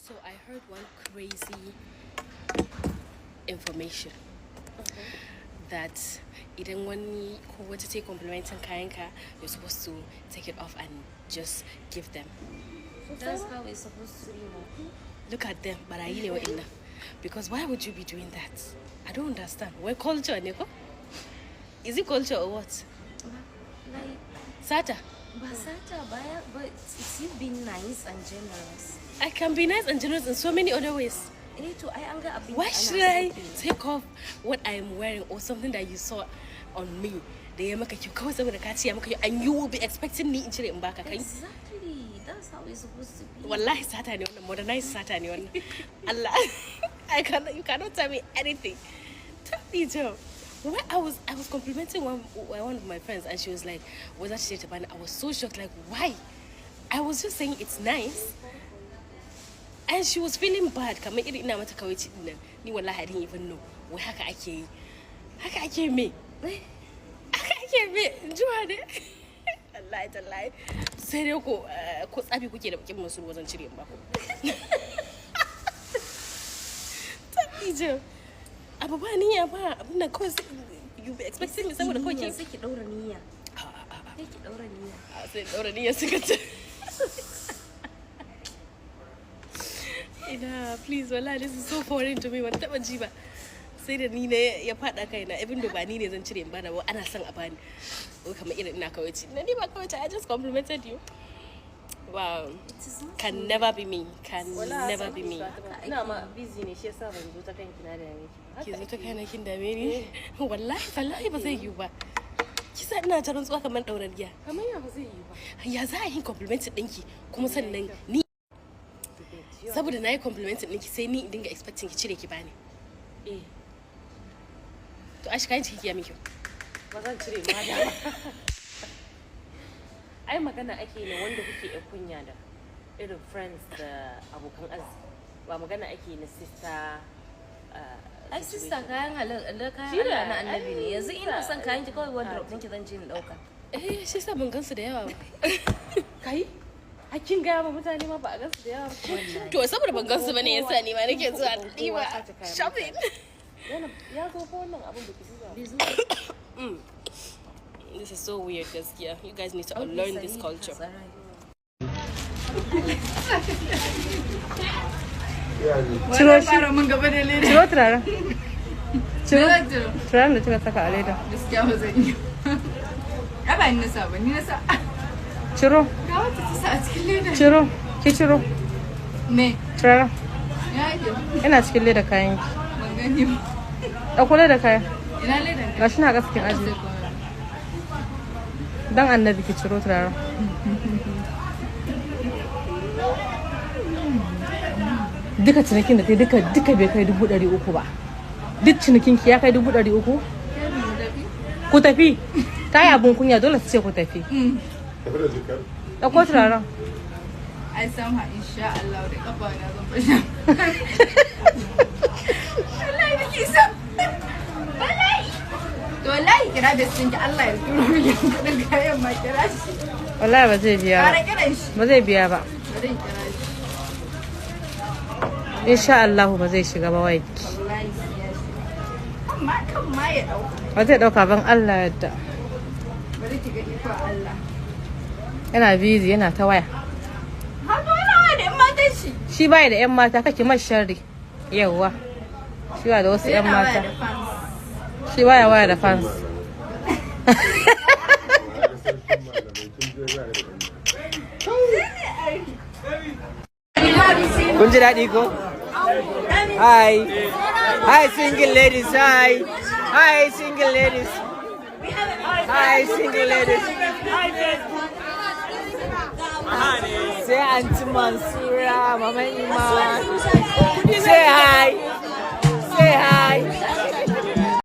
So I heard one crazy information that idan wani ko wata take complimenting kayanka, you're supposed to take it off and just give them. That's how it's supposed to be. Look at them, but I know it. Because why would you be doing that? I don't understand. What culture, Nico? Is it culture or what? Like Sata. But it's you being nice and generous. I can be nice and generous in so many other ways. Why should I take off what I am wearing or something that you saw on me? And you will be expecting me to back. Exactly. That's how it's supposed to be. Wallahi Satan, modernized Satan. Allah, you cannot tell me anything. Tell me, Joe. When I was complimenting one of my friends, and she was like, "Was that shit?" And I was so shocked. Like, why? I was just saying it's nice, and she was feeling bad. Ni wallahi I didn't even know. Why haka ake me? Haka ake me? Juhade. Allah. Sai dai ko tsabi kuke da bakin musu wazan cire ba ko. Tabijo. Abu ba niyya ba, abinda kawai you be expecting me saboda kawai kin ki daura niyya. Sai ki daura niyya. Sai daura niyya suka ce. Ina, please, wallahi, this is so foreign to me. Ban taba ji ba. Sai da ni ne ya fada kaina, even though ba ni ne zan cire in bada ba, ana son a bani. Ko kamar irin ina kawai ci. Na ni ba kawai I just complimented you. Wow. Can never be me. Never be me. Ina ma busy ne shi yasa ban zo ta kanki na da miki. Ki zo ta kaina kin dame ni. Wallahi ba zai yi ba. Kisa ina ta rantsuwa kamar daurariya. Kamar ya ba zai yi ba. Ya za a yi compliment ɗinki kuma sannan ni saboda na yi compliment ɗinki sai ni in dinga expecting ki cire ki bani. To ashi kayan ciki ya miki. Ba zan cire ma da. Ai magana ake ne wanda kuke yan kunya da irin friends da abokan arziki. Ba magana ake na sister ai sister kayan kayan Allah na annabi ne. Yanzu ina son kayan ki kawai wardrobe ɗinki zan je in dauka. Shi sa ban gansu da yawa ba. Kai? Hakkin gaya ma mutane ma ba a gansu da yawa ba. To saboda ban gansu bane yasa ni ma nake zuwa diba shopping. Ya zo ko wannan abin da ki zuwa. This is so weird, gaskiya. You guys need to unlearn this culture. Ciro turaren. Turaren da kika saka a leda. Gaskiya ba zan yi. Ba ni nasa ba, ni nasa. Ciro. Ga wata ta sa a cikin leda. Ciro. Ki ciro. Me? Turaren. Ya yi. Ina cikin leda kayan ki. Ban gani ba. Ɗauko leda kayan. Ina ledan ka? Gashi na ga cikin aji. Dan annabi ki ciro turaren. Duka cinikin da kai duka bai kai 300 ba. Duk cinikin ki ya kai 300? Ku tafi. Ta yi abun kunya dole su ce ku tafi. Ɗauko turaren. Ai sama insha Allah da kafa na zan fasha. Wallahi da kisa. Wallahi. To wallahi kira da sun ki Allah ya turo miki kudin kayan ma kira shi. Wallahi ba zai biya ba. Ba zai biya ba. Ba zai kira shi. Insha Allah ba zai shiga ba wai. Wallahi ya shi. Amma kan ma ya dauka. Ba zai dauka ban Allah yadda. Bari ki ga iko Allah. Yana busy yana ta waya. Ha to yana waya da 'yan matan shi. Shi bai da 'yan mata kake mai sharri. Yawwa. Shi ba da wasu 'yan mata. Shi waya da fans. Kun ji daɗi ko? Hi. Hi single ladies. Hi. Hi single ladies. Hi single ladies. Say Auntie Mansura, Mama Iman. Say hi.